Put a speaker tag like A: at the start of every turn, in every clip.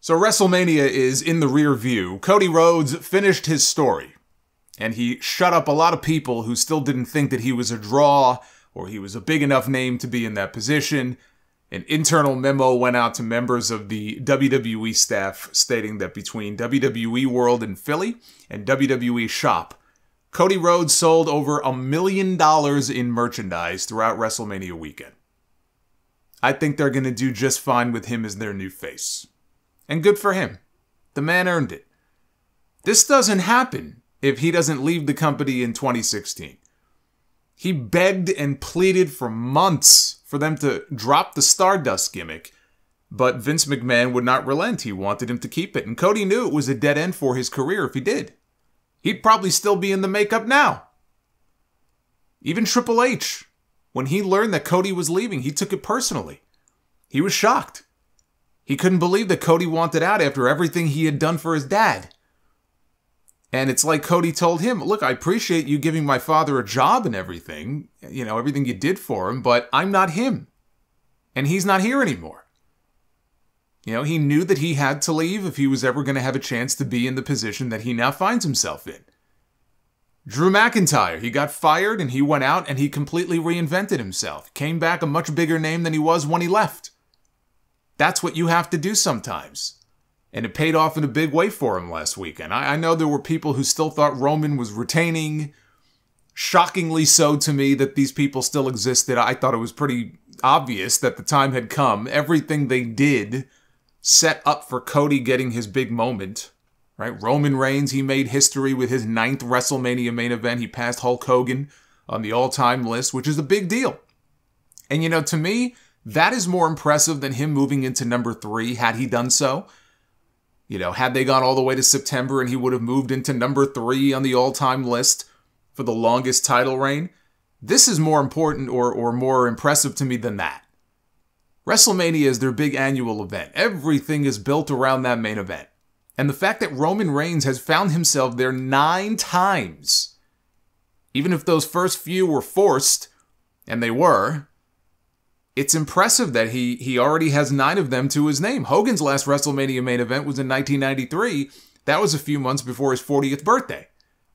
A: So WrestleMania is in the rear view. Cody Rhodes finished his story, and he shut up a lot of people who still didn't think that he was a draw or he was a big enough name to be in that position. An internal memo went out to members of the WWE staff stating that between WWE World in Philly and WWE Shop, Cody Rhodes sold over $1 million in merchandise throughout WrestleMania weekend. I think they're going to do just fine with him as their new face. And good for him. The man earned it. This doesn't happen if he doesn't leave the company in 2016. He begged and pleaded for months for them to drop the Stardust gimmick, but Vince McMahon would not relent. He wanted him to keep it, and Cody knew it was a dead end for his career if he did. He'd probably still be in the makeup now. Even Triple H, when he learned that Cody was leaving, he took it personally. He was shocked. He couldn't believe that Cody wanted out after everything he had done for his dad. And it's like Cody told him, look, I appreciate you giving my father a job and everything, you know, everything you did for him, but I'm not him. And he's not here anymore. You know, he knew that he had to leave if he was ever going to have a chance to be in the position that he now finds himself in. Drew McIntyre, he got fired and he went out and he completely reinvented himself. Came back a much bigger name than he was when he left. That's what you have to do sometimes. And it paid off in a big way for him last weekend. I know there were people who still thought Roman was retaining. Shockingly so to me that these people still existed. I thought it was pretty obvious that the time had come. Everything they did set up for Cody getting his big moment. Right? Roman Reigns, he made history with his 9th WrestleMania main event. He passed Hulk Hogan on the all-time list, which is a big deal. And you know, to me, that is more impressive than him moving into number 3 had he done so. You know, had they gone all the way to September and he would have moved into number 3 on the all-time list for the longest title reign, this is more important or more impressive to me than that. WrestleMania is their big annual event. Everything is built around that main event. And the fact that Roman Reigns has found himself there 9 times, even if those first few were forced, and they were, it's impressive that he already has 9 of them to his name. Hogan's last WrestleMania main event was in 1993. That was a few months before his 40th birthday.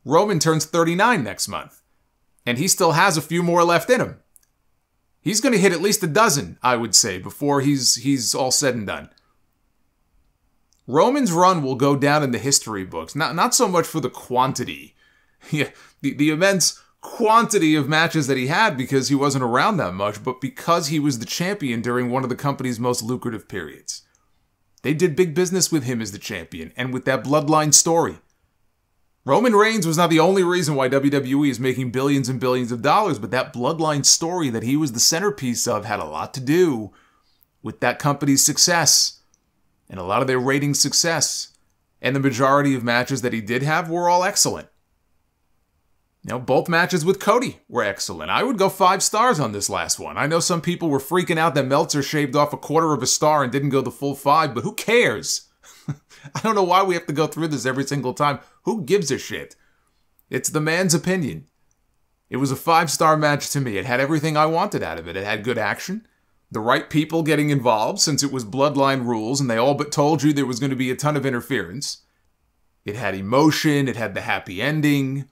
A: Roman turns 39 next month. And he still has a few more left in him. He's going to hit at least a dozen, I would say, before he's all said and done. Roman's run will go down in the history books. Not so much for the quantity. Yeah, the immense quantity of matches that he had because he wasn't around that much, but because he was the champion during one of the company's most lucrative periods. They did big business with him as the champion, and with that bloodline story. Roman Reigns was not the only reason why WWE is making billions and billions of dollars, but that bloodline story that he was the centerpiece of had a lot to do with that company's success, and a lot of their ratings success. And the majority of matches that he did have were all excellent. You know, both matches with Cody were excellent. I would go 5 stars on this last one. I know some people were freaking out that Meltzer shaved off 1/4 of a star and didn't go the full 5, but who cares? I don't know why we have to go through this every single time. Who gives a shit? It's the man's opinion. It was a 5-star match to me. It had everything I wanted out of it. It had good action, the right people getting involved since it was bloodline rules and they all but told you there was going to be a ton of interference. It had emotion. It had the happy ending.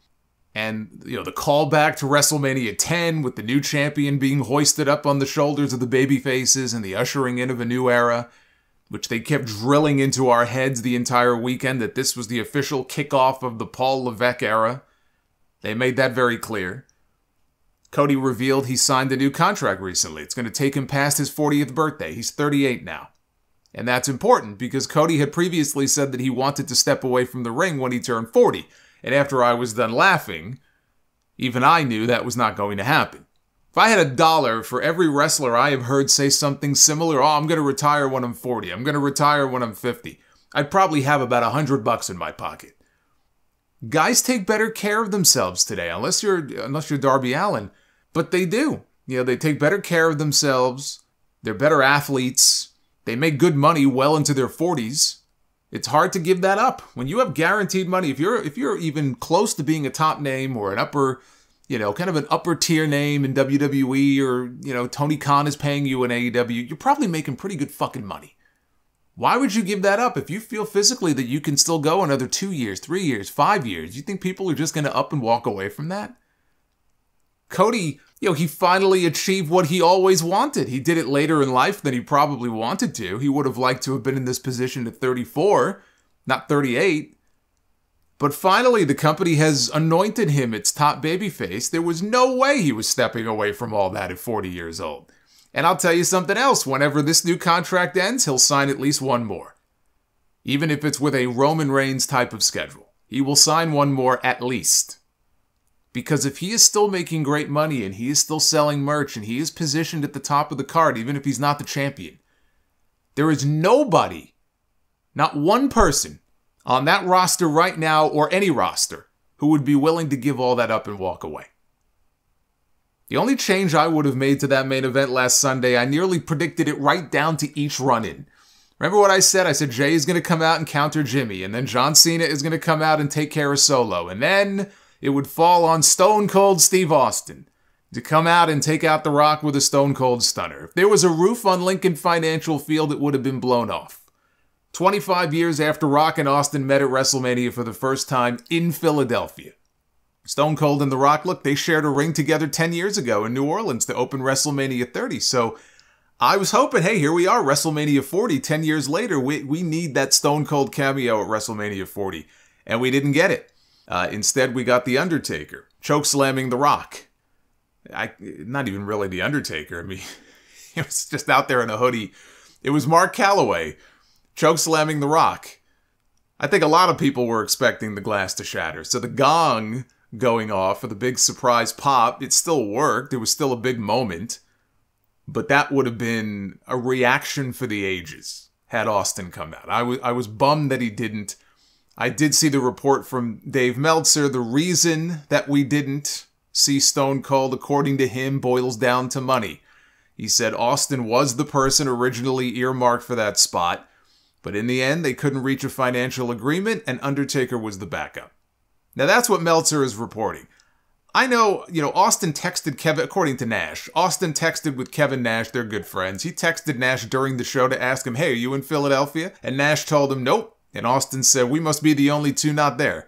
A: And, you know, the callback to WrestleMania 10 with the new champion being hoisted up on the shoulders of the babyfaces and the ushering in of a new era, which they kept drilling into our heads the entire weekend that this was the official kickoff of the Paul Levesque era. They made that very clear. Cody revealed he signed a new contract recently. It's going to take him past his 40th birthday. He's 38 now. And that's important because Cody had previously said that he wanted to step away from the ring when he turned 40. And after I was done laughing, even I knew that was not going to happen. If I had $1 for every wrestler I have heard say something similar, oh, I'm going to retire when I'm 40, I'm going to retire when I'm 50, I'd probably have about $100 in my pocket. Guys take better care of themselves today, unless you're Darby Allin, but they do. You know, they take better care of themselves, they're better athletes, they make good money well into their 40s. It's hard to give that up. When you have guaranteed money, if you're even close to being a top name or an upper, you know, kind of an upper tier name in WWE or, you know, Tony Khan is paying you in AEW, you're probably making pretty good fucking money. Why would you give that up if you feel physically that you can still go another 2 years, 3 years, 5 years? You think people are just going to up and walk away from that? Cody, he finally achieved what he always wanted. He did it later in life than he probably wanted to. He would have liked to have been in this position at 34, not 38. But finally, the company has anointed him its top babyface. There was no way he was stepping away from all that at 40 years old. And I'll tell you something else. Whenever this new contract ends, he'll sign at least one more. Even if it's with a Roman Reigns type of schedule. He will sign one more at least. Because if he is still making great money and he is still selling merch and he is positioned at the top of the card, even if he's not the champion, there is nobody, not one person on that roster right now or any roster who would be willing to give all that up and walk away. The only change I would have made to that main event last Sunday, I nearly predicted it right down to each run-in. Remember what I said? I said Jay is going to come out and counter Jimmy, and then John Cena is going to come out and take care of Solo, and then it would fall on Stone Cold Steve Austin to come out and take out The Rock with a Stone Cold Stunner. If there was a roof on Lincoln Financial Field, it would have been blown off. 25 years after Rock and Austin met at WrestleMania for the first time in Philadelphia. Stone Cold and The Rock, look, they shared a ring together 10 years ago in New Orleans to open WrestleMania 30. So I was hoping, hey, here we are, WrestleMania 40, 10 years later. We need that Stone Cold cameo at WrestleMania 40. And we didn't get it. Instead, we got The Undertaker, chokeslamming The Rock. Not even really The Undertaker. I mean, he was just out there in a hoodie. It was Mark Calloway chokeslamming The Rock. I think a lot of people were expecting the glass to shatter. So the gong going off for the big surprise pop, it still worked. It was still a big moment. But that would have been a reaction for the ages had Austin come out. I was bummed that he didn't. I did see the report from Dave Meltzer. The reason that we didn't see Stone Cold, according to him, boils down to money. He said Austin was the person originally earmarked for that spot, but in the end, they couldn't reach a financial agreement, and Undertaker was the backup. Now, that's what Meltzer is reporting. I know, Austin texted Kevin, according to Nash, Austin texted with Kevin Nash, they're good friends. He texted Nash during the show to ask him, hey, are you in Philadelphia? And Nash told him, nope. And Austin said, we must be the only two not there.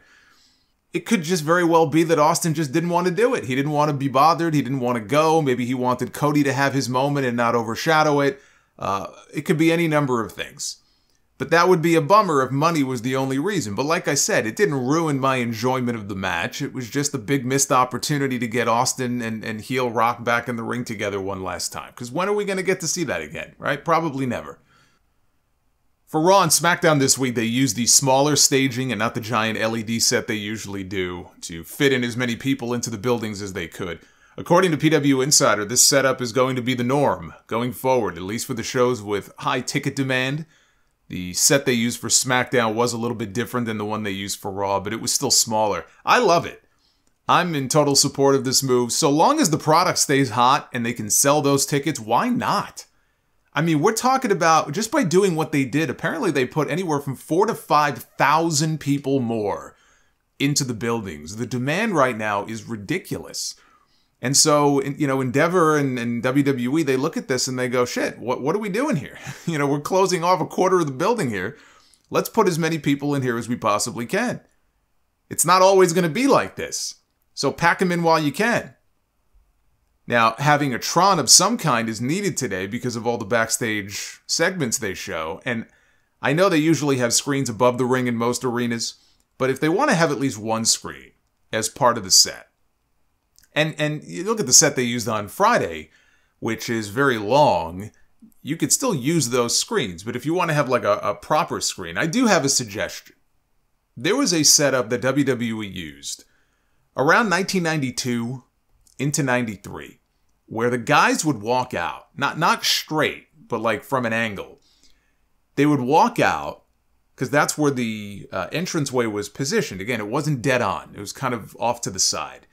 A: It could just very well be that Austin just didn't want to do it. He didn't want to be bothered. He didn't want to go. Maybe he wanted Cody to have his moment and not overshadow it. It could be any number of things. But that would be a bummer if money was the only reason. But like I said, it didn't ruin my enjoyment of the match. It was just a big missed opportunity to get Austin and heel Rock back in the ring together one last time. Because when are we going to get to see that again, right? Probably never. For Raw and SmackDown this week, they used the smaller staging and not the giant LED set they usually do to fit in as many people into the buildings as they could. According to PW Insider, this setup is going to be the norm going forward, at least for the shows with high ticket demand. The set they used for SmackDown was a little bit different than the one they used for Raw, but it was still smaller. I love it. I'm in total support of this move. So long as the product stays hot and they can sell those tickets, why not? I mean, we're talking about, just by doing what they did, apparently they put anywhere from 4,000 to 5,000 people more into the buildings. The demand right now is ridiculous. And so, Endeavor and WWE, they look at this and they go, shit, what are we doing here? We're closing off a quarter of the building here. Let's put as many people in here as we possibly can. It's not always going to be like this. So pack them in while you can. Now, having a Tron of some kind is needed today because of all the backstage segments they show. And I know they usually have screens above the ring in most arenas, but if they want to have at least one screen as part of the set, and you look at the set they used on Friday, which is very long, you could still use those screens. But if you want to have like a proper screen, I do have a suggestion. There was a setup that WWE used around 1992 into 93, where the guys would walk out, not straight, but like from an angle. They would walk out, because that's where the entranceway was positioned. Again, it wasn't dead on. It was kind of off to the side.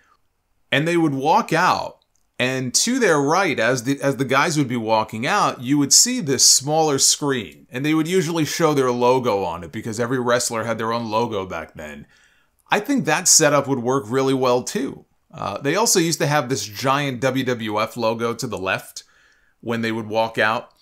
A: And they would walk out, and to their right, as the guys would be walking out, you would see this smaller screen. And they would usually show their logo on it, because every wrestler had their own logo back then. I think that setup would work really well, too. They also used to have this giant WWF logo to the left when they would walk out.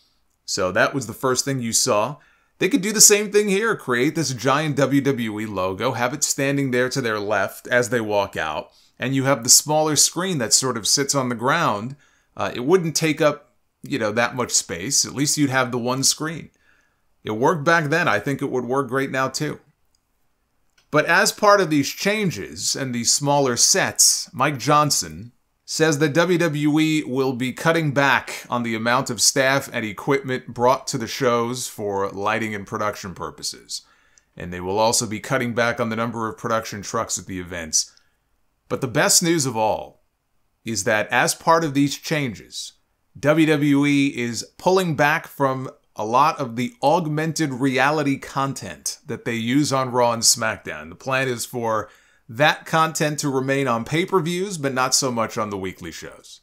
A: So that was the first thing you saw. They could do the same thing here. Create this giant WWE logo, have it standing there to their left as they walk out, and you have the smaller screen that sort of sits on the ground. It wouldn't take up, that much space. At least you'd have the one screen. It worked back then. I think it would work great now too. But as part of these changes and these smaller sets, Mike Johnson says that WWE will be cutting back on the amount of staff and equipment brought to the shows for lighting and production purposes. And they will also be cutting back on the number of production trucks at the events. But the best news of all is that as part of these changes, WWE is pulling back from a lot of the augmented reality content that they use on Raw and SmackDown. The plan is for that content to remain on pay-per-views, but not so much on the weekly shows.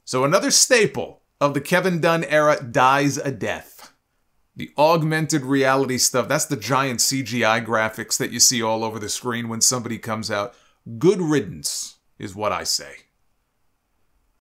A: So another staple of the Kevin Dunn era dies a death. The augmented reality stuff, that's the giant CGI graphics that you see all over the screen when somebody comes out. Good riddance is what I say.